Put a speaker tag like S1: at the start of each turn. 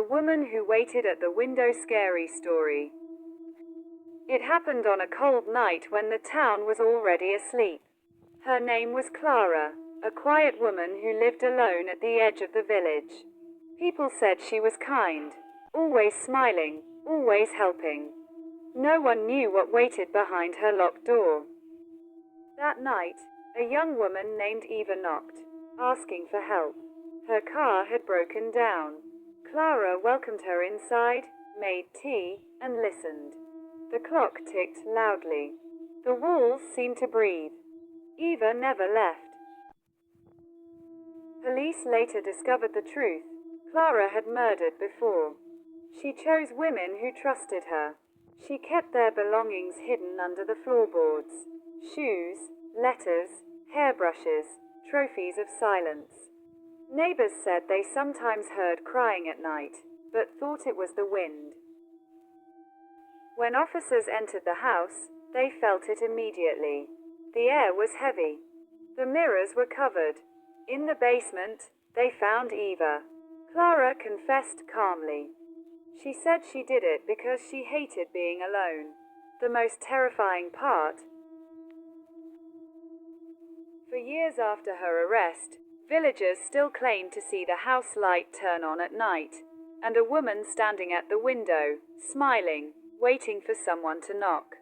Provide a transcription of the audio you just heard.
S1: woman who waited at the window. Scary story. It happened on a cold night when the town was already asleep. Her name was Clara, a quiet woman who lived alone at the edge of the village. People said she was kind, always smiling, always helping. No one knew what waited behind her locked door. That night, a young woman named Eva knocked, asking for help. Her car had broken down. Clara welcomed her inside, made tea, and listened. The clock ticked loudly. The walls seemed to breathe. Eva never left. Police later discovered the truth. Clara had murdered before. She chose women who trusted her. She kept their belongings hidden under the floorboards. Shoes, letters, hairbrushes, trophies of silence. Neighbors said they sometimes heard crying at night, but thought it was the wind. When officers entered the house, they felt it immediately. The air was heavy. The mirrors were covered. In the basement, they found Eva. Clara confessed calmly. She said she did it because she hated being alone. The most terrifying part. For years after her arrest, villagers still claimed to see the house light turn on at night, and a woman standing at the window, smiling, waiting for someone to knock.